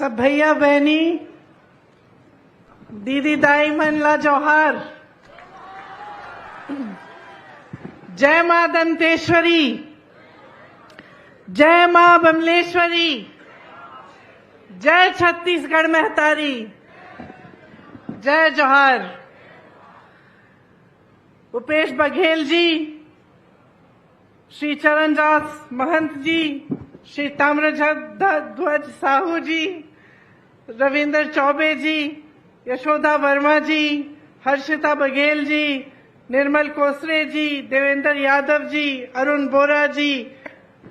सब भैया बहनी, दीदी दाई मनला जोहार। जय मां दंतेश्वरी, जय मां बमलेश्वरी, जय छत्तीसगढ़ महतारी, जय जोहार। भूपेश बघेल जी, श्री चरणदास महंत जी, श्री ताम्रध्वज साहू जी, रविंद्र चौबे जी, यशोदा वर्मा जी, हर्षिता बघेल जी, निर्मल कोसरे जी, देवेंद्र यादव जी, अरुण बोरा जी,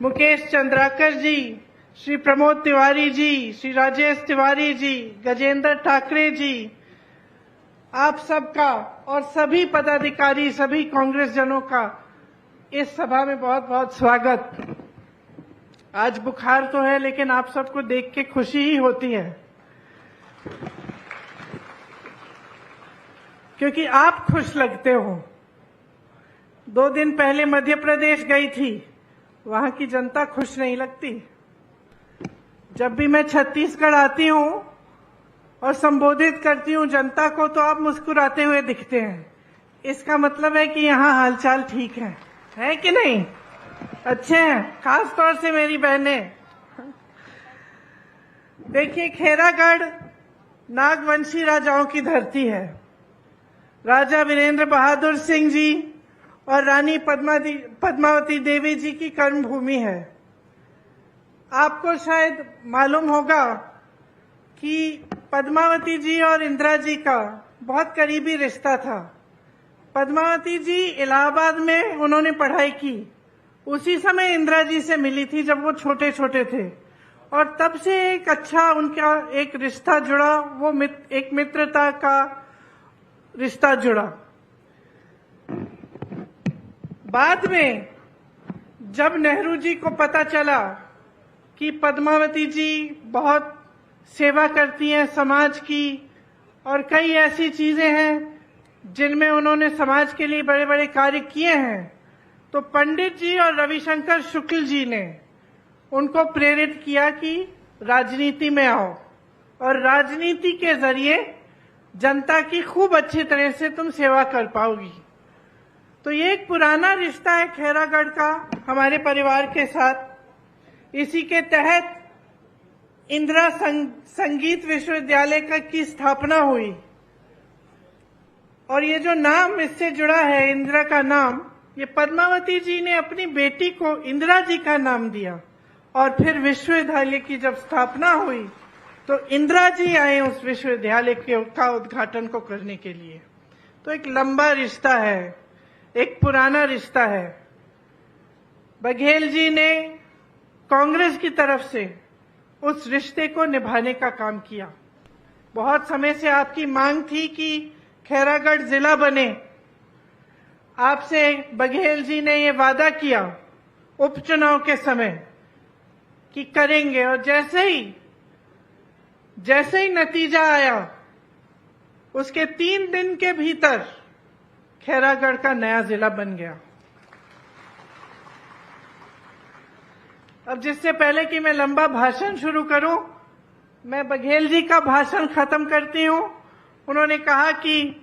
मुकेश चंद्राकर जी, श्री प्रमोद तिवारी जी, श्री राजेश तिवारी जी, गजेंद्र ठाकरे जी, आप सबका और सभी पदाधिकारी, सभी कांग्रेस जनों का इस सभा में बहुत बहुत स्वागत। आज बुखार तो है, लेकिन आप सबको देख के खुशी ही होती है, क्योंकि आप खुश लगते हो। 2 दिन पहले मध्य प्रदेश गई थी, वहां की जनता खुश नहीं लगती। जब भी मैं छत्तीसगढ़ आती हूं और संबोधित करती हूं जनता को, तो आप मुस्कुराते हुए दिखते हैं। इसका मतलब है कि यहाँ हालचाल ठीक है कि नहीं? अच्छे हैं, खास तौर से मेरी बहनें। देखिए, खेरागढ़ नागवंशी राजाओं की धरती है। राजा वीरेंद्र बहादुर सिंह जी और रानी पद्मावती देवी जी की कर्मभूमि है। आपको शायद मालूम होगा कि पद्मावती जी और इंदिरा जी का बहुत करीबी रिश्ता था। पद्मावती जी इलाहाबाद में उन्होंने पढ़ाई की, उसी समय इंदिरा जी से मिली थी जब वो छोटे छोटे थे, और तब से एक अच्छा उनका एक रिश्ता जुड़ा, वो एक मित्रता का रिश्ता जुड़ा। बाद में जब नेहरू जी को पता चला कि पद्मावती जी बहुत सेवा करती हैं समाज की, और कई ऐसी चीजें हैं जिनमें उन्होंने समाज के लिए बड़े बड़े कार्य किए हैं, तो पंडित जी और रविशंकर शुक्ल जी ने उनको प्रेरित किया कि राजनीति में आओ, और राजनीति के जरिए जनता की खूब अच्छी तरह से तुम सेवा कर पाओगी। तो ये एक पुराना रिश्ता है खेरागढ़ का हमारे परिवार के साथ। इसी के तहत इंदिरा संगीत विश्वविद्यालय की स्थापना हुई, और ये जो नाम इससे जुड़ा है, इंदिरा का नाम, ये पद्मावती जी ने अपनी बेटी को इंदिरा जी का नाम दिया। और फिर विश्वविद्यालय की जब स्थापना हुई तो इंदिरा जी आए उस विश्वविद्यालय का उद्घाटन को करने के लिए। तो एक लंबा रिश्ता है, एक पुराना रिश्ता है। बघेल जी ने कांग्रेस की तरफ से उस रिश्ते को निभाने का काम किया। बहुत समय से आपकी मांग थी कि खैरागढ़ जिला बने। आपसे बघेल जी ने ये वादा किया उपचुनाव के समय कि करेंगे, और जैसे ही नतीजा आया, उसके 3 दिन के भीतर खैरागढ़ का नया जिला बन गया। अब जिससे पहले कि मैं लंबा भाषण शुरू करूं, मैं बघेल जी का भाषण खत्म करती हूं। उन्होंने कहा कि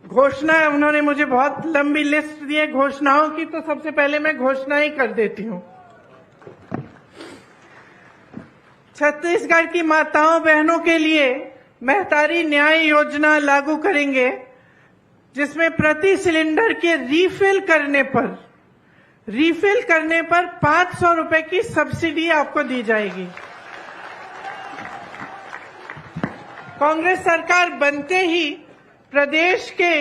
घोषणा, उन्होंने मुझे बहुत लंबी लिस्ट दी है घोषणाओं की, तो सबसे पहले मैं घोषणा ही कर देती हूं। छत्तीसगढ़ की माताओं बहनों के लिए महतारी न्याय योजना लागू करेंगे, जिसमें प्रति सिलेंडर के रीफिल करने पर 500 रुपए की सब्सिडी आपको दी जाएगी। कांग्रेस सरकार बनते ही प्रदेश के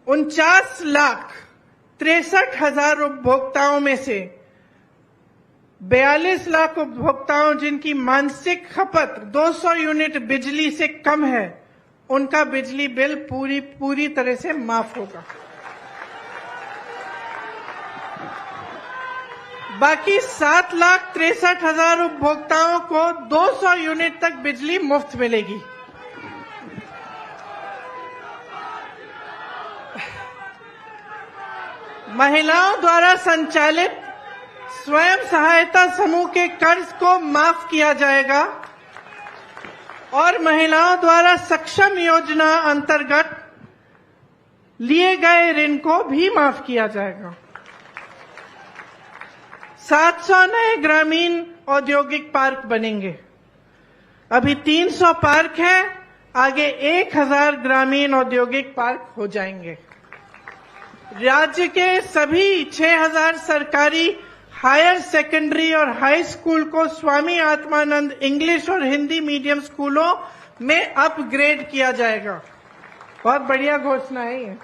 49,63,000 उपभोक्ताओं में से 42 लाख उपभोक्ताओं जिनकी मासिक खपत 200 यूनिट बिजली से कम है, उनका बिजली बिल पूरी तरह से माफ होगा। बाकी 7,63,000 उपभोक्ताओं को 200 यूनिट तक बिजली मुफ्त मिलेगी। महिलाओं द्वारा संचालित स्वयं सहायता समूह के कर्ज को माफ किया जाएगा और महिलाओं द्वारा सक्षम योजना अंतर्गत लिए गए ऋण को भी माफ किया जाएगा। 700 नए ग्रामीण औद्योगिक पार्क बनेंगे। अभी 300 पार्क हैं, आगे 1000 ग्रामीण औद्योगिक पार्क हो जाएंगे। राज्य के सभी 6000 सरकारी हायर सेकेंडरी और हाई स्कूल को स्वामी आत्मानंद इंग्लिश और हिंदी मीडियम स्कूलों में अपग्रेड किया जाएगा। बहुत बढ़िया घोषणा है ये।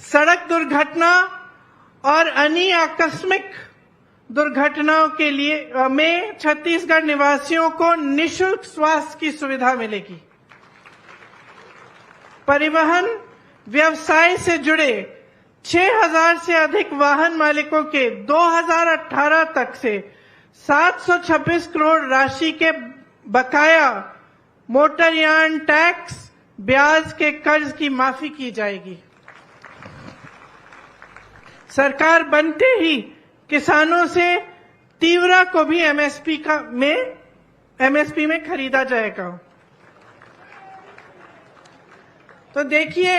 सड़क दुर्घटना और अन्य आकस्मिक दुर्घटनाओं के लिए में छत्तीसगढ़ निवासियों को निशुल्क स्वास्थ्य की सुविधा मिलेगी। परिवहन व्यवसाय से जुड़े 6000 से अधिक वाहन मालिकों के 2018 तक से 726 करोड़ राशि के बकाया मोटरयान टैक्स ब्याज के कर्ज की माफी की जाएगी। सरकार बनते ही किसानों से तीवरा को भी एमएसपी में खरीदा जाएगा। तो देखिए,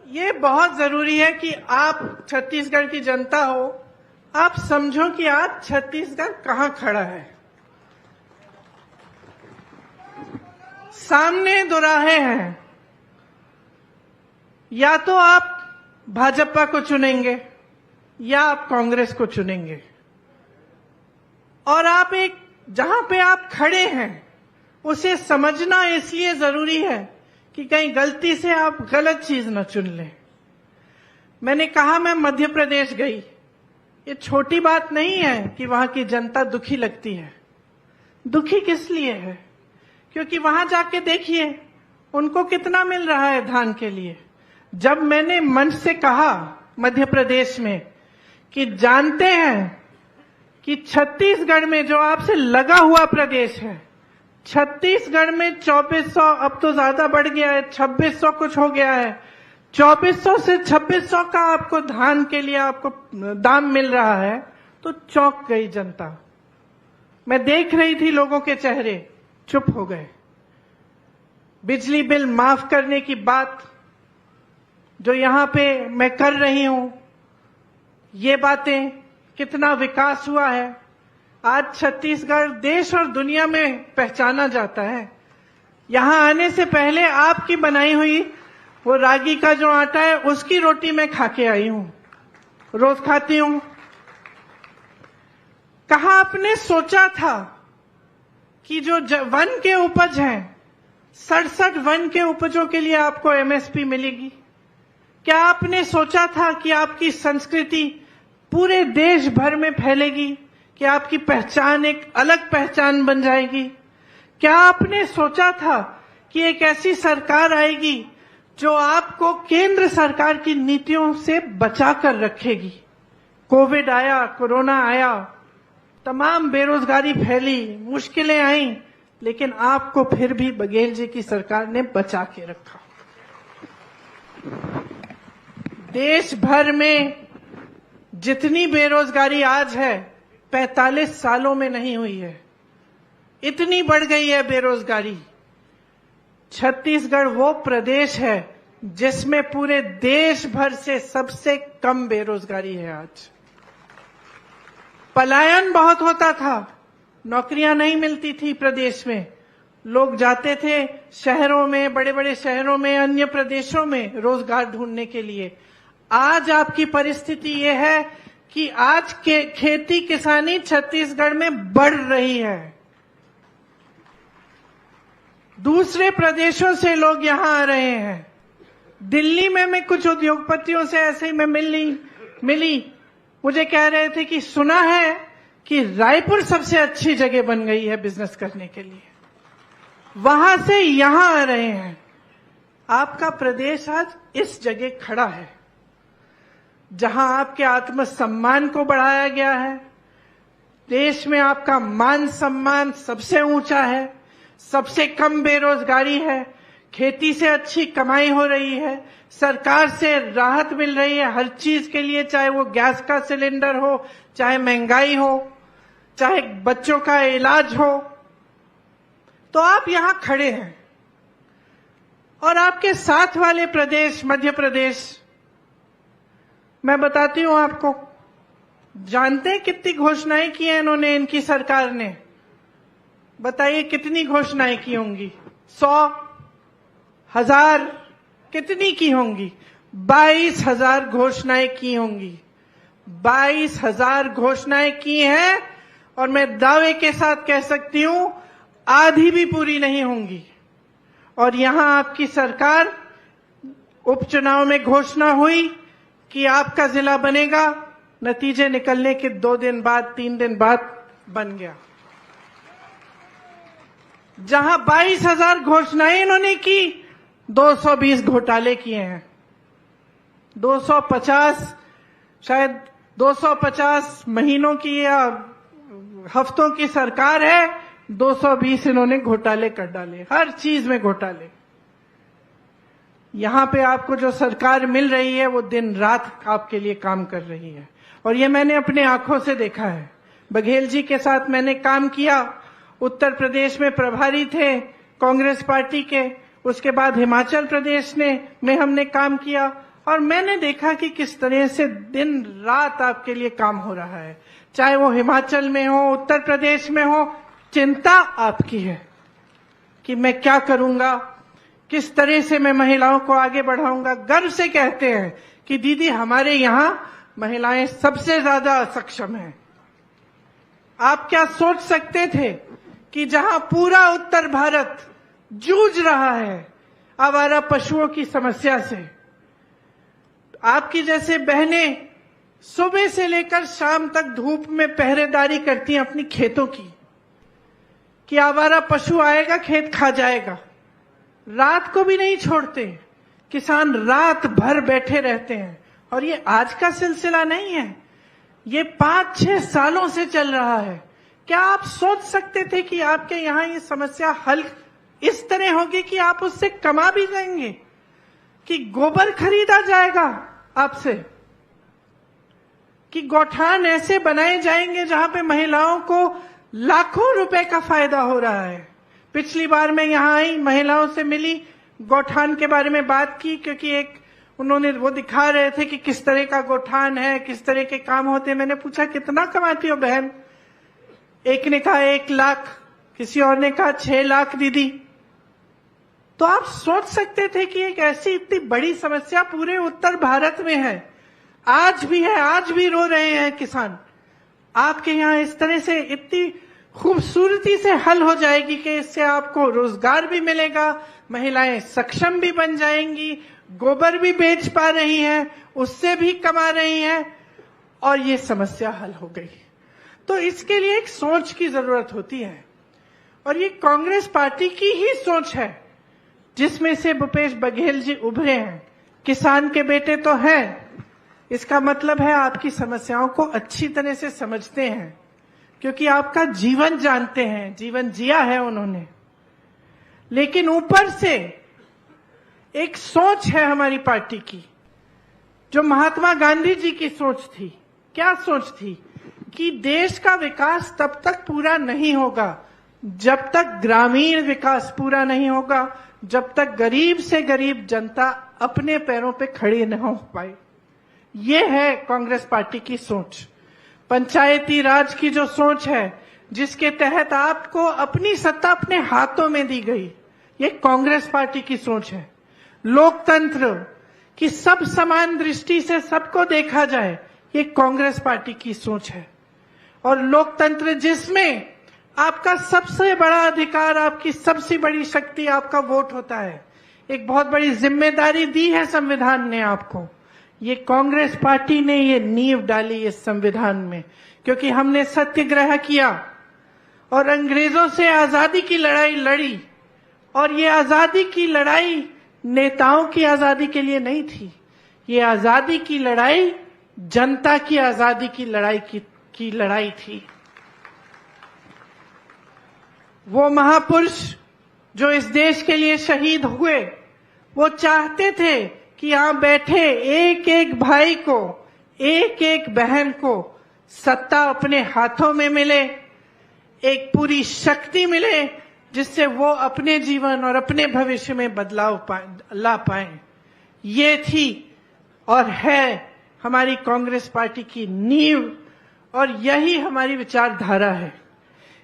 ये बहुत जरूरी है कि आप छत्तीसगढ़ की जनता हो, आप समझो कि आज छत्तीसगढ़ कहां खड़ा है। सामने दो राहें हैं, या तो आप भाजपा को चुनेंगे या आप कांग्रेस को चुनेंगे। और आप जहां पे आप खड़े हैं उसे समझना इसलिए जरूरी है कि कहीं गलती से आप गलत चीज न चुन लें। मैंने कहा मैं मध्य प्रदेश गई, ये छोटी बात नहीं है कि वहां की जनता दुखी लगती है। दुखी किस लिए है? क्योंकि वहां जाके देखिए उनको कितना मिल रहा है धान के लिए। जब मैंने मंच से कहा मध्य प्रदेश में कि जानते हैं कि छत्तीसगढ़ में जो आपसे लगा हुआ प्रदेश है, छत्तीसगढ़ में 2400, अब तो ज्यादा बढ़ गया है, 2600 कुछ हो गया है, 2400 से 2600 का आपको धान के लिए आपको दाम मिल रहा है, तो चौंक गई जनता। मैं देख रही थी लोगों के चेहरे चुप हो गए। बिजली बिल माफ करने की बात जो यहां पे मैं कर रही हूं, ये बातें, कितना विकास हुआ है। आज छत्तीसगढ़ देश और दुनिया में पहचाना जाता है। यहां आने से पहले आपकी बनाई हुई वो रागी का जो आटा है उसकी रोटी मैं खा के आई हूं, रोज खाती हूं। कहां आपने सोचा था कि जो वन के उपज हैं, 67 वन के उपजों के लिए आपको एमएसपी मिलेगी? क्या आपने सोचा था कि आपकी संस्कृति पूरे देश भर में फैलेगी, कि आपकी पहचान एक अलग पहचान बन जाएगी? क्या आपने सोचा था कि एक ऐसी सरकार आएगी जो आपको केंद्र सरकार की नीतियों से बचा कर रखेगी? कोविड आया, कोरोना आया, तमाम बेरोजगारी फैली, मुश्किलें आईं, लेकिन आपको फिर भी बघेल जी की सरकार ने बचा के रखा। देश भर में जितनी बेरोजगारी आज है 45 सालों में नहीं हुई है, इतनी बढ़ गई है बेरोजगारी। छत्तीसगढ़ वो प्रदेश है जिसमें पूरे देश भर से सबसे कम बेरोजगारी है। आज पलायन बहुत होता था, नौकरियां नहीं मिलती थी प्रदेश में, लोग जाते थे शहरों में, बड़े बड़े शहरों में, अन्य प्रदेशों में रोजगार ढूंढने के लिए। आज आपकी परिस्थिति ये है कि आज के खेती किसानी छत्तीसगढ़ में बढ़ रही है। दूसरे प्रदेशों से लोग यहां आ रहे हैं। दिल्ली में मैं कुछ उद्योगपतियों से ऐसे ही मैं मिली, मुझे कह रहे थे कि सुना है कि रायपुर सबसे अच्छी जगह बन गई है बिजनेस करने के लिए, वहां से यहां आ रहे हैं। आपका प्रदेश आज इस जगह खड़ा है जहां आपके आत्मसम्मान को बढ़ाया गया है। देश में आपका मान सम्मान सबसे ऊंचा है, सबसे कम बेरोजगारी है, खेती से अच्छी कमाई हो रही है, सरकार से राहत मिल रही है हर चीज के लिए, चाहे वो गैस का सिलेंडर हो, चाहे महंगाई हो, चाहे बच्चों का इलाज हो। तो आप यहां खड़े हैं और आपके साथ वाले प्रदेश मध्य प्रदेश, मैं बताती हूं आपको, जानते हैं कितनी घोषणाएं की हैं इन्होंने, इनकी सरकार ने? बताइए कितनी घोषणाएं की होंगी? 100, 1000, कितनी की होंगी? 22,000 घोषणाएं की होंगी। 22,000 घोषणाएं की हैं और मैं दावे के साथ कह सकती हूं आधी भी पूरी नहीं होंगी। और यहां आपकी सरकार, उपचुनाव में घोषणा हुई कि आपका जिला बनेगा, नतीजे निकलने के 2 दिन बाद 3 दिन बाद बन गया। जहां 22,000 घोषणाएं इन्होंने की, 220 घोटाले किए हैं। 250, शायद 250 महीनों की या हफ्तों की सरकार है, 220 इन्होंने घोटाले कर डाले, हर चीज में घोटाले। यहां पे आपको जो सरकार मिल रही है वो दिन रात आपके लिए काम कर रही है, और ये मैंने अपने आंखों से देखा है। बघेल जी के साथ मैंने काम किया, उत्तर प्रदेश में प्रभारी थे कांग्रेस पार्टी के, उसके बाद हिमाचल प्रदेश में हमने काम किया, और मैंने देखा कि किस तरह से दिन रात आपके लिए काम हो रहा है। चाहे वो हिमाचल में हो, उत्तर प्रदेश में हो, चिंता आपकी है कि मैं क्या करूंगा, किस तरह से मैं महिलाओं को आगे बढ़ाऊंगा। गर्व से कहते हैं कि दीदी हमारे यहां महिलाएं सबसे ज्यादा सक्षम हैं। आप क्या सोच सकते थे कि जहां पूरा उत्तर भारत जूझ रहा है आवारा पशुओं की समस्या से, आपकी जैसे बहनें सुबह से लेकर शाम तक धूप में पहरेदारी करती हैं अपनी खेतों की, कि आवारा पशु आएगा खेत खा जाएगा, रात को भी नहीं छोड़ते, किसान रात भर बैठे रहते हैं। और ये आज का सिलसिला नहीं है, ये 5-6 सालों से चल रहा है। क्या आप सोच सकते थे कि आपके यहां ये समस्या हल इस तरह होगी कि आप उससे कमा भी जाएंगे, कि गोबर खरीदा जाएगा आपसे, कि गौठान ऐसे बनाए जाएंगे जहां पे महिलाओं को लाखों रुपए का फायदा हो रहा है। पिछली बार मैं यहां आई, महिलाओं से मिली, गौठान के बारे में बात की, क्योंकि एक उन्होंने वो दिखा रहे थे कि किस तरह का गौठान है, किस तरह के काम होते हैं। मैंने पूछा कितना कमाती हो बहन? एक ने कहा 1 लाख, किसी और ने कहा 6 लाख दीदी। तो आप सोच सकते थे कि एक ऐसी इतनी बड़ी समस्या पूरे उत्तर भारत में है, आज भी है, आज भी रो रहे हैं किसान। आपके यहां इस तरह से इतनी खूबसूरती से हल हो जाएगी कि इससे आपको रोजगार भी मिलेगा, महिलाएं सक्षम भी बन जाएंगी, गोबर भी बेच पा रही हैं, उससे भी कमा रही हैं, और ये समस्या हल हो गई। तो इसके लिए एक सोच की जरूरत होती है, और ये कांग्रेस पार्टी की ही सोच है, जिसमें से भूपेश बघेल जी उभरे हैं। किसान के बेटे तो हैं, इसका मतलब है आपकी समस्याओं को अच्छी तरह से समझते हैं, क्योंकि आपका जीवन जानते हैं, जीवन जिया है उन्होंने। लेकिन ऊपर से एक सोच है हमारी पार्टी की, जो महात्मा गांधी जी की सोच थी। क्या सोच थी? कि देश का विकास तब तक पूरा नहीं होगा जब तक ग्रामीण विकास पूरा नहीं होगा, जब तक गरीब से गरीब जनता अपने पैरों पे खड़ी न हो पाए। ये है कांग्रेस पार्टी की सोच। पंचायती राज की जो सोच है, जिसके तहत आपको अपनी सत्ता अपने हाथों में दी गई, ये कांग्रेस पार्टी की सोच है। लोकतंत्र की सब समान दृष्टि से सबको देखा जाए, ये कांग्रेस पार्टी की सोच है। और लोकतंत्र जिसमें आपका सबसे बड़ा अधिकार, आपकी सबसे बड़ी शक्ति आपका वोट होता है। एक बहुत बड़ी जिम्मेदारी दी है संविधान ने आपको। ये कांग्रेस पार्टी ने ये नींव डाली इस संविधान में, क्योंकि हमने सत्याग्रह किया और अंग्रेजों से आजादी की लड़ाई लड़ी, और ये आजादी की लड़ाई नेताओं की आजादी के लिए नहीं थी, ये आजादी की लड़ाई जनता की आजादी की लड़ाई थी। वो महापुरुष जो इस देश के लिए शहीद हुए, वो चाहते थे कि यहां बैठे एक एक भाई को, एक एक बहन को सत्ता अपने हाथों में मिले, एक पूरी शक्ति मिले, जिससे वो अपने जीवन और अपने भविष्य में बदलाव ला पाए। ये थी और है हमारी कांग्रेस पार्टी की नींव, और यही हमारी विचारधारा है।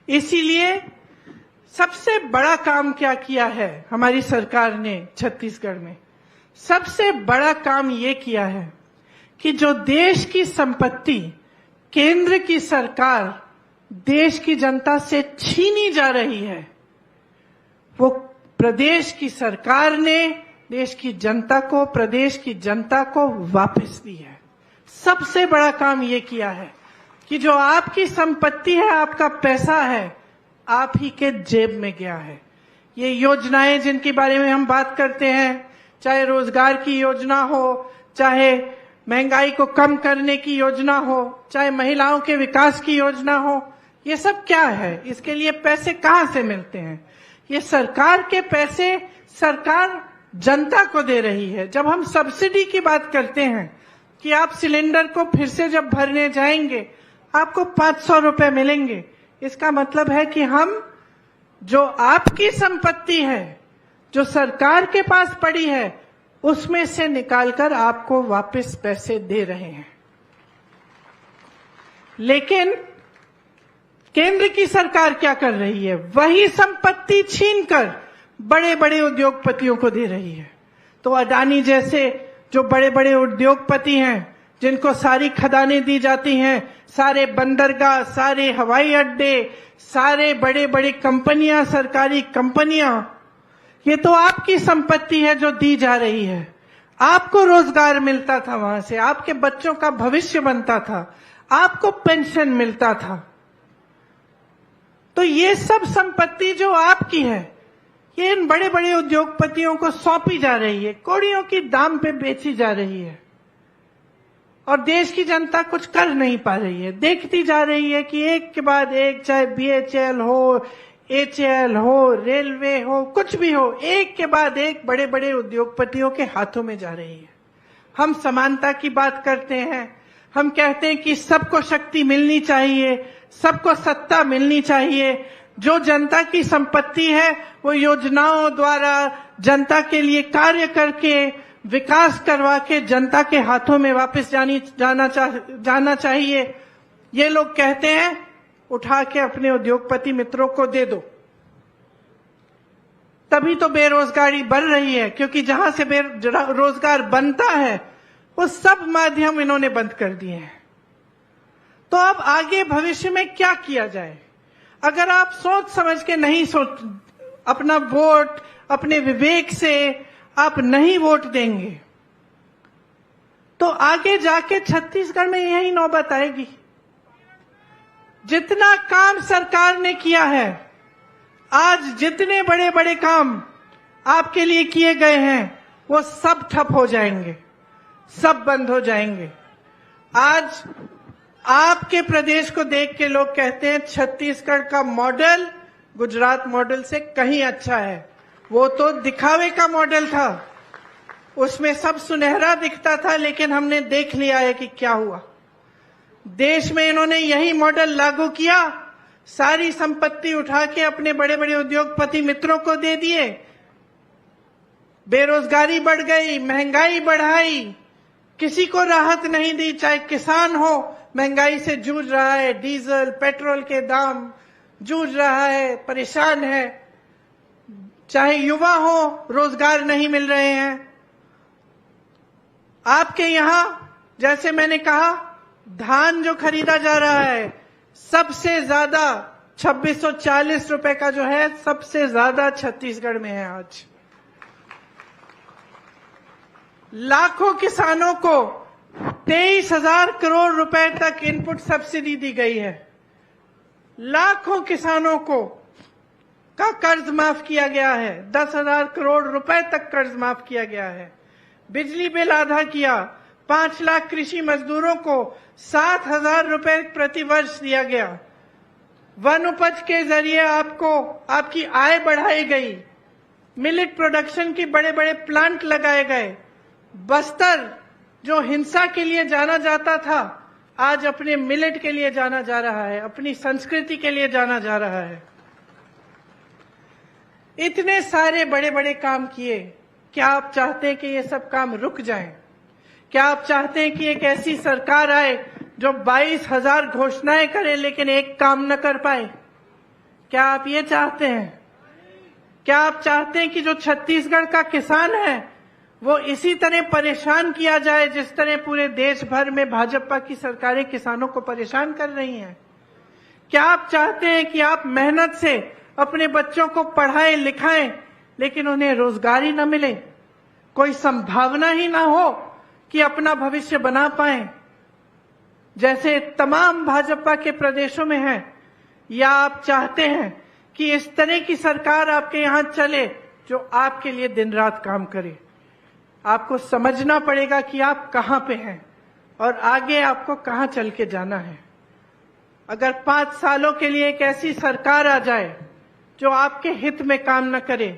इसीलिए सबसे बड़ा काम क्या किया है हमारी सरकार ने छत्तीसगढ़ में? सबसे बड़ा काम ये किया है कि जो देश की संपत्ति केंद्र की सरकार देश की जनता से छीनी जा रही है, वो प्रदेश की सरकार ने देश की जनता को, प्रदेश की जनता को वापस दी है। सबसे बड़ा काम ये किया है कि जो आपकी संपत्ति है, आपका पैसा है, आप ही के जेब में गया है। ये योजनाएं जिनके बारे में हम बात करते हैं, चाहे रोजगार की योजना हो, चाहे महंगाई को कम करने की योजना हो, चाहे महिलाओं के विकास की योजना हो, ये सब क्या है? इसके लिए पैसे कहां से मिलते हैं? ये सरकार के पैसे सरकार जनता को दे रही है। जब हम सब्सिडी की बात करते हैं कि आप सिलेंडर को फिर से जब भरने जाएंगे आपको 500 रुपए मिलेंगे, इसका मतलब है कि हम जो आपकी संपत्ति है, जो सरकार के पास पड़ी है, उसमें से निकालकर आपको वापस पैसे दे रहे हैं। लेकिन केंद्र की सरकार क्या कर रही है? वही संपत्ति छीनकर बड़े बड़े उद्योगपतियों को दे रही है। तो अडानी जैसे जो बड़े बड़े उद्योगपति हैं, जिनको सारी खदानें दी जाती हैं, सारे बंदरगाह, सारे हवाई अड्डे, सारे बड़े बड़े कंपनियां, सरकारी कंपनियां, ये तो आपकी संपत्ति है जो दी जा रही है। आपको रोजगार मिलता था वहां से, आपके बच्चों का भविष्य बनता था, आपको पेंशन मिलता था। तो ये सब संपत्ति जो आपकी है, ये इन बड़े बड़े उद्योगपतियों को सौंपी जा रही है, कौड़ियों की दाम पे बेची जा रही है, और देश की जनता कुछ कर नहीं पा रही है। देखती जा रही है कि एक के बाद एक, चाहे BHL हो, HAL हो, रेलवे हो, कुछ भी हो, एक के बाद एक बड़े बड़े उद्योगपतियों के हाथों में जा रही है। हम समानता की बात करते हैं, हम कहते हैं कि सबको शक्ति मिलनी चाहिए, सबको सत्ता मिलनी चाहिए। जो जनता की संपत्ति है वो योजनाओं द्वारा जनता के लिए कार्य करके, विकास करवा के जनता के हाथों में वापस जाना चाहिए। ये लोग कहते हैं उठा के अपने उद्योगपति मित्रों को दे दो। तभी तो बेरोजगारी बढ़ रही है, क्योंकि जहां से रोजगार बनता है वो सब माध्यम इन्होंने बंद कर दिए हैं। तो अब आगे भविष्य में क्या किया जाए? अगर आप सोच समझ के नहीं अपना वोट अपने विवेक से आप नहीं वोट देंगे, तो आगे जाके छत्तीसगढ़ में यही नौबत आएगी। जितना काम सरकार ने किया है, आज जितने बड़े बड़े काम आपके लिए किए गए हैं, वो सब ठप हो जाएंगे, सब बंद हो जाएंगे। आज आपके प्रदेश को देख के लोग कहते हैं छत्तीसगढ़ का मॉडल गुजरात मॉडल से कहीं अच्छा है। वो तो दिखावे का मॉडल था, उसमें सब सुनहरा दिखता था, लेकिन हमने देख लिया है कि क्या हुआ। देश में इन्होंने यही मॉडल लागू किया, सारी संपत्ति उठा के अपने बड़े बड़े उद्योगपति मित्रों को दे दिए, बेरोजगारी बढ़ गई, महंगाई बढ़ाई, किसी को राहत नहीं दी। चाहे किसान हो, महंगाई से जूझ रहा है, डीजल पेट्रोल के दाम जूझ रहा है, परेशान है। चाहे युवा हो, रोजगार नहीं मिल रहे हैं। आपके यहां जैसे मैंने कहा, धान जो खरीदा जा रहा है सबसे ज्यादा 2640 रुपए का जो है, सबसे ज्यादा छत्तीसगढ़ में है। आज लाखों किसानों को 23,000 करोड़ रुपए तक इनपुट सब्सिडी दी गई है। लाखों किसानों को का कर्ज माफ किया गया है, 10,000 करोड़ रुपए तक कर्ज माफ किया गया है। बिजली बिल आधा किया, 5 लाख कृषि मजदूरों को 7,000 रुपए प्रति वर्ष दिया गया। वन उपज के जरिए आपको आपकी आय बढ़ाई गई, मिलेट प्रोडक्शन की बड़े बड़े प्लांट लगाए गए। बस्तर जो हिंसा के लिए जाना जाता था, आज अपने मिलेट के लिए जाना जा रहा है, अपनी संस्कृति के लिए जाना जा रहा है। इतने सारे बड़े बड़े काम किए। क्या आप चाहते हैं कि ये सब काम रुक जाएं? क्या आप चाहते हैं कि एक ऐसी सरकार आए जो 22,000 घोषणाएं करे लेकिन एक काम न कर पाए? क्या आप ये चाहते हैं? क्या आप चाहते हैं कि जो छत्तीसगढ़ का किसान है वो इसी तरह परेशान किया जाए जिस तरह पूरे देश भर में भाजपा की सरकारें किसानों को परेशान कर रही हैं? क्या आप चाहते हैं कि आप मेहनत से अपने बच्चों को पढ़ाएं लिखाएं लेकिन उन्हें रोजगार ही न मिले, कोई संभावना ही ना हो कि अपना भविष्य बना पाएं, जैसे तमाम भाजपा के प्रदेशों में है? या आप चाहते हैं कि इस तरह की सरकार आपके यहां चले जो आपके लिए दिन रात काम करे? आपको समझना पड़ेगा कि आप कहां पे हैं और आगे आपको कहां चल के जाना है। अगर 5 सालों के लिए एक ऐसी सरकार आ जाए जो आपके हित में काम न करे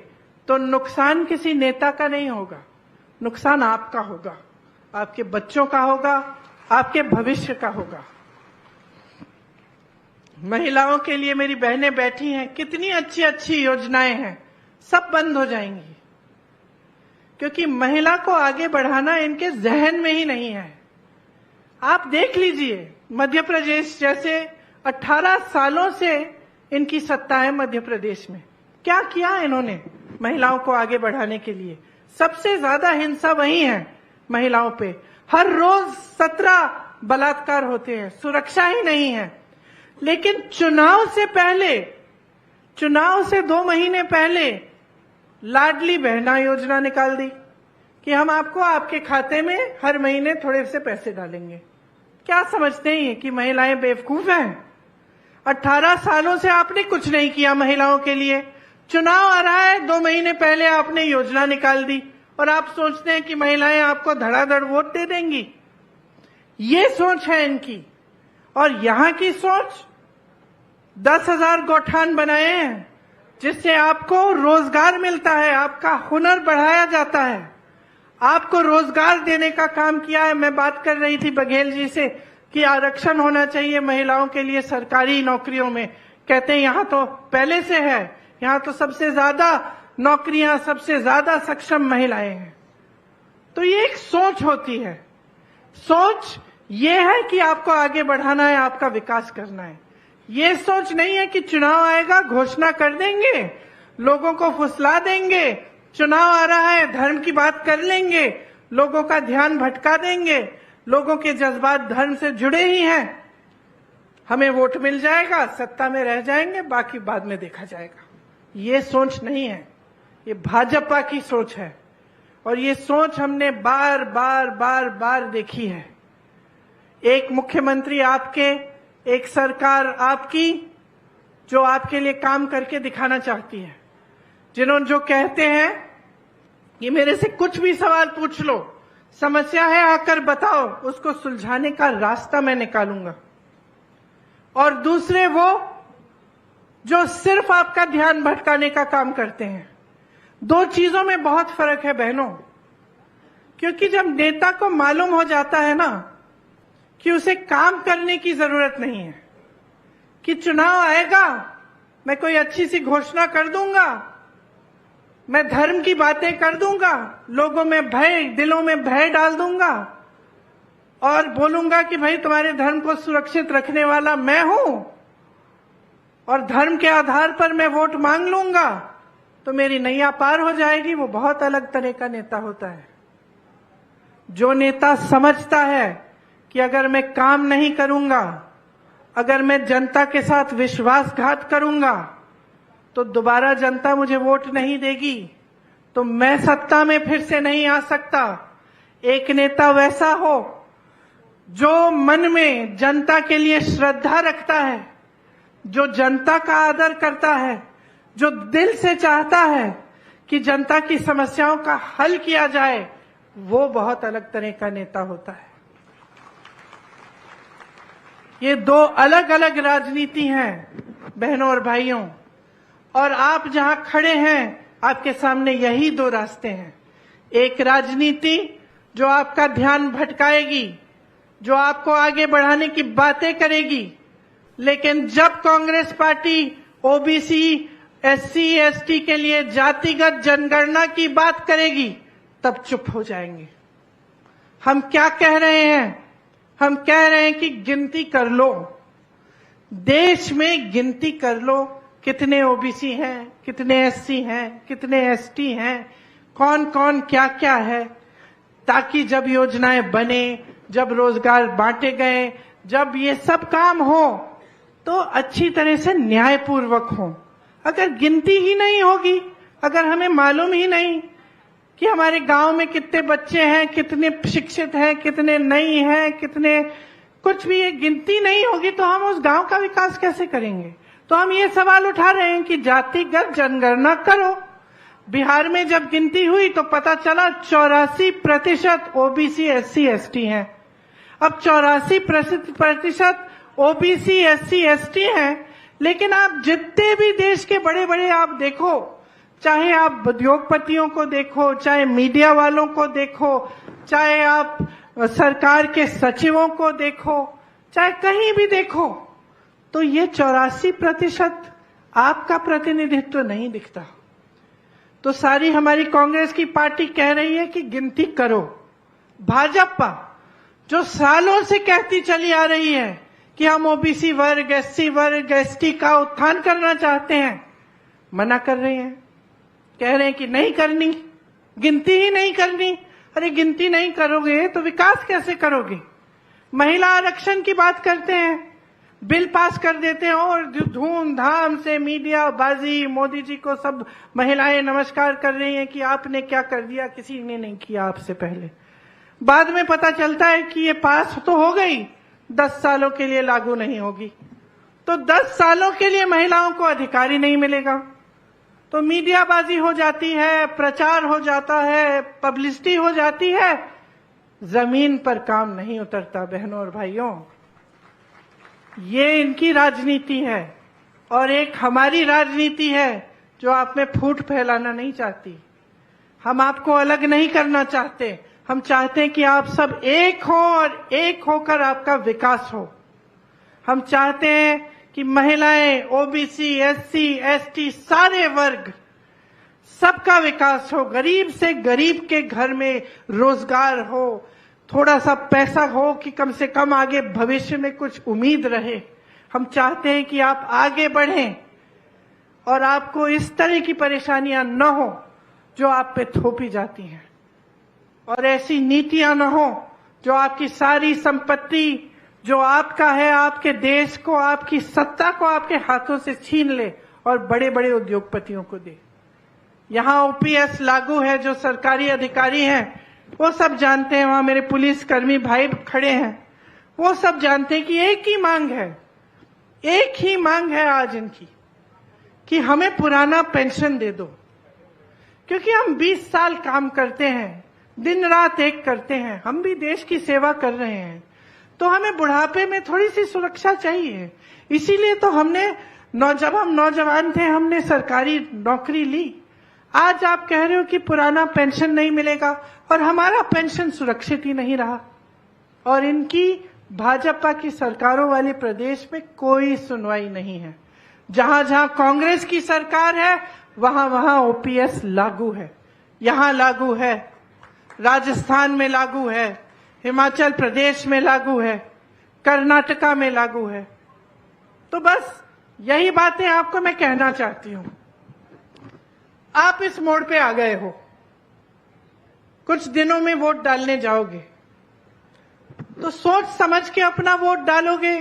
तो नुकसान किसी नेता का नहीं होगा, नुकसान आपका होगा, आपके बच्चों का होगा, आपके भविष्य का होगा। महिलाओं के लिए मेरी बहनें बैठी हैं, कितनी अच्छी अच्छी योजनाएं हैं, सब बंद हो जाएंगी क्योंकि महिला को आगे बढ़ाना इनके जहन में ही नहीं है। आप देख लीजिए, मध्य प्रदेश जैसे 18 सालों से इनकी सत्ता है मध्य प्रदेश में, क्या किया इन्होंने महिलाओं को आगे बढ़ाने के लिए? सबसे ज्यादा हिंसा वही है महिलाओं पे। हर रोज 17 बलात्कार होते हैं, सुरक्षा ही नहीं है। लेकिन चुनाव से पहले, चुनाव से 2 महीने पहले लाडली बहना योजना निकाल दी कि हम आपको आपके खाते में हर महीने थोड़े से पैसे डालेंगे। क्या समझते हैं कि महिलाएं बेवकूफ हैं? 18 सालों से आपने कुछ नहीं किया महिलाओं के लिए। चुनाव आ रहा है, 2 महीने पहले आपने योजना निकाल दी और आप सोचते हैं कि महिलाएं आपको धड़ाधड़ वोट दे देंगी। ये सोच है इनकी। और यहां की सोच, 10,000 गौठान बनाए हैं जिससे आपको रोजगार मिलता है, आपका हुनर बढ़ाया जाता है, आपको रोजगार देने का काम किया है। मैं बात कर रही थी बघेल जी से कि आरक्षण होना चाहिए महिलाओं के लिए सरकारी नौकरियों में। कहते हैं यहां तो पहले से है, यहां तो सबसे ज्यादा नौकरियां, सबसे ज्यादा सक्षम महिलाएं हैं। तो ये एक सोच होती है। सोच ये है कि आपको आगे बढ़ाना है, आपका विकास करना है। ये सोच नहीं है कि चुनाव आएगा, घोषणा कर देंगे, लोगों को फुसला देंगे, चुनाव आ रहा है, धर्म की बात कर लेंगे, लोगों का ध्यान भटका देंगे, लोगों के जज्बात धर्म से जुड़े ही हैं, हमें वोट मिल जाएगा, सत्ता में रह जाएंगे, बाकी बाद में देखा जाएगा। ये सोच नहीं है, ये भाजपा की सोच है। और ये सोच हमने बार बार बार बार देखी है। एक मुख्यमंत्री आपके, एक सरकार आपकी जो आपके लिए काम करके दिखाना चाहती है, जिन्होंने जो कहते हैं कि मेरे से कुछ भी सवाल पूछ लो, समस्या है आकर बताओ, उसको सुलझाने का रास्ता मैं निकालूंगा। और दूसरे वो जो सिर्फ आपका ध्यान भटकाने का काम करते हैं। 2 चीजों में बहुत फर्क है बहनों, क्योंकि जब नेता को मालूम हो जाता है ना कि उसे काम करने की जरूरत नहीं है, कि चुनाव आएगा, मैं कोई अच्छी सी घोषणा कर दूंगा, मैं धर्म की बातें कर दूंगा, लोगों में भय, दिलों में भय डाल दूंगा और बोलूंगा कि भाई तुम्हारे धर्म को सुरक्षित रखने वाला मैं हूं और धर्म के आधार पर मैं वोट मांग लूंगा तो मेरी नैया पार हो जाएगी। वो बहुत अलग तरह का नेता होता है। जो नेता समझता है कि अगर मैं काम नहीं करूंगा, अगर मैं जनता के साथ विश्वासघात करूंगा तो दोबारा जनता मुझे वोट नहीं देगी, तो मैं सत्ता में फिर से नहीं आ सकता। एक नेता वैसा हो जो मन में जनता के लिए श्रद्धा रखता है, जो जनता का आदर करता है, जो दिल से चाहता है कि जनता की समस्याओं का हल किया जाए, वो बहुत अलग तरह का नेता होता है। ये 2 अलग अलग राजनीति हैं बहनों और भाइयों। और आप जहां खड़े हैं आपके सामने यही दो रास्ते हैं। एक राजनीति जो आपका ध्यान भटकाएगी, जो आपको आगे बढ़ाने की बातें करेगी, लेकिन जब Congress party OBC, SC, ST के लिए जातिगत जनगणना की बात करेगी तब चुप हो जाएंगे। हम क्या कह रहे हैं? हम कह रहे हैं कि गिनती कर लो, देश में गिनती कर लो, कितने ओबीसी हैं, कितने एससी हैं, कितने एसटी हैं, कौन कौन क्या क्या है, ताकि जब योजनाएं बने, जब रोजगार बांटे गए, जब ये सब काम हो तो अच्छी तरह से न्यायपूर्वक हो। अगर गिनती ही नहीं होगी, अगर हमें मालूम ही नहीं कि हमारे गांव में कितने बच्चे हैं, कितने शिक्षित हैं, कितने नहीं हैं, कितने कुछ भी ये गिनती नहीं होगी तो हम उस गांव का विकास कैसे करेंगे? तो हम ये सवाल उठा रहे हैं कि जातिगत जनगणना करो। बिहार में जब गिनती हुई तो पता चला 84% ओबीसी, एससी, एसटी हैं। अब 84% ओबीसी, एससी, एसटी हैं, लेकिन आप जितने भी देश के बड़े बड़े आप देखो, चाहे आप उद्योगपतियों को देखो, चाहे मीडिया वालों को देखो, चाहे आप सरकार के सचिवों को देखो, चाहे कहीं भी देखो, तो ये 84% आपका प्रतिनिधित्व नहीं दिखता। तो सारी हमारी कांग्रेस की पार्टी कह रही है कि गिनती करो। भाजपा जो सालों से कहती चली आ रही है कि हम ओबीसी वर्ग, एससी वर्ग, एसटी का उत्थान करना चाहते हैं, मना कर रहे हैं, कह रहे हैं कि नहीं करनी, गिनती ही नहीं करनी। अरे गिनती नहीं करोगे तो विकास कैसे करोगे? महिला आरक्षण की बात करते हैं, बिल पास कर देते हैं और धूमधाम से मीडिया बाजी, मोदी जी को सब महिलाएं नमस्कार कर रही हैं कि आपने क्या कर दिया, किसी ने नहीं किया आपसे पहले। बाद में पता चलता है कि ये पास तो हो गई, 10 सालों के लिए लागू नहीं होगी। तो 10 सालों के लिए महिलाओं को अधिकार ही नहीं मिलेगा। तो मीडियाबाजी हो जाती है, प्रचार हो जाता है, पब्लिसिटी हो जाती है, जमीन पर काम नहीं उतरता। बहनों और भाइयों, ये इनकी राजनीति है और एक हमारी राजनीति है जो आप में फूट फैलाना नहीं चाहती। हम आपको अलग नहीं करना चाहते, हम चाहते हैं कि आप सब एक हो और एक होकर आपका विकास हो। हम चाहते हैं कि महिलाएं, ओबीसी, एससी, एसटी, सारे वर्ग, सबका विकास हो, गरीब से गरीब के घर में रोजगार हो, थोड़ा सा पैसा हो कि कम से कम आगे भविष्य में कुछ उम्मीद रहे। हम चाहते हैं कि आप आगे बढ़ें और आपको इस तरह की परेशानियां न हो जो आप पे थोपी जाती हैं, और ऐसी नीतियां न हो जो आपकी सारी संपत्ति जो आपका है, आपके देश को, आपकी सत्ता को आपके हाथों से छीन ले और बड़े बड़े उद्योगपतियों को दे। यहां ओपीएस लागू है, जो सरकारी अधिकारी हैं वो सब जानते हैं, वहां मेरे पुलिसकर्मी भाई खड़े हैं, वो सब जानते हैं कि एक ही मांग है, एक ही मांग है आज इनकी कि हमें पुराना पेंशन दे दो। क्योंकि हम 20 साल काम करते हैं, दिन रात एक करते हैं, हम भी देश की सेवा कर रहे हैं, तो हमें बुढ़ापे में थोड़ी सी सुरक्षा चाहिए। इसीलिए तो हमने जब हम नौजवान थे हमने सरकारी नौकरी ली। आज आप कह रहे हो कि पुराना पेंशन नहीं मिलेगा और हमारा पेंशन सुरक्षित ही नहीं रहा। और इनकी भाजपा की सरकारों वाले प्रदेश में कोई सुनवाई नहीं है। जहां जहां कांग्रेस की सरकार है वहां वहां ओपीएस लागू है। यहां लागू है, राजस्थान में लागू है, हिमाचल प्रदेश में लागू है, कर्नाटका में लागू है। तो बस यही बातें आपको मैं कहना चाहती हूं। आप इस मोड़ पे आ गए हो, कुछ दिनों में वोट डालने जाओगे, तो सोच समझ के अपना वोट डालोगे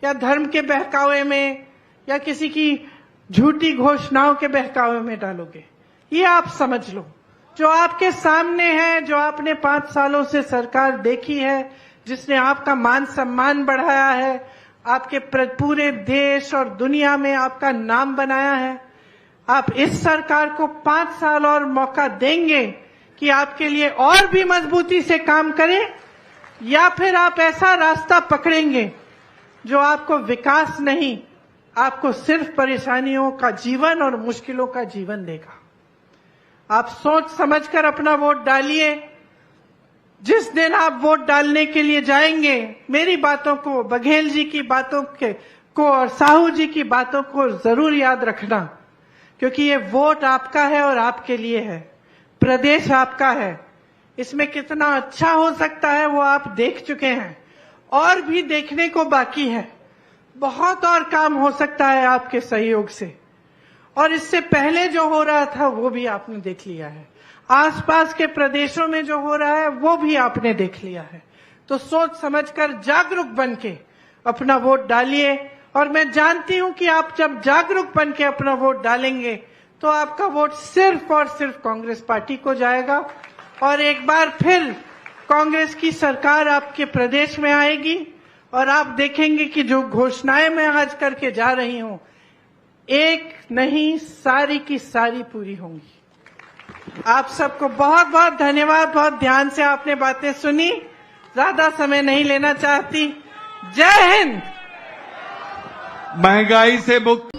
या धर्म के बहकावे में या किसी की झूठी घोषणाओं के बहकावे में डालोगे, ये आप समझ लो। जो आपके सामने है, जो आपने 5 सालों से सरकार देखी है, जिसने आपका मान सम्मान बढ़ाया है, आपके पूरे देश और दुनिया में आपका नाम बनाया है, आप इस सरकार को 5 साल और मौका देंगे कि आपके लिए और भी मजबूती से काम करें, या फिर आप ऐसा रास्ता पकड़ेंगे जो आपको विकास नहीं, आपको सिर्फ परेशानियों का जीवन और मुश्किलों का जीवन देगा। आप सोच समझकर अपना वोट डालिए। जिस दिन आप वोट डालने के लिए जाएंगे, मेरी बातों को, बघेल जी की बातों को और साहू जी की बातों को जरूर याद रखना, क्योंकि ये वोट आपका है और आपके लिए है। प्रदेश आपका है। इसमें कितना अच्छा हो सकता है वो आप देख चुके हैं, और भी देखने को बाकी है। बहुत और काम हो सकता है आपके सहयोग से, और इससे पहले जो हो रहा था वो भी आपने देख लिया है। आसपास के प्रदेशों में जो हो रहा है वो भी आपने देख लिया है। तो सोच समझकर जागरूक बनके अपना वोट डालिए। और मैं जानती हूं कि आप जब जागरूक बनके अपना वोट डालेंगे तो आपका वोट सिर्फ और सिर्फ कांग्रेस पार्टी को जाएगा, और एक बार फिर कांग्रेस की सरकार आपके प्रदेश में आएगी, और आप देखेंगे कि जो घोषणाएं मैं आज करके जा रही हूं, एक नहीं सारी की सारी पूरी होंगी। आप सबको बहुत बहुत धन्यवाद। बहुत ध्यान से आपने बातें सुनी। ज्यादा समय नहीं लेना चाहती। जय हिंद। महंगाई से मुक्त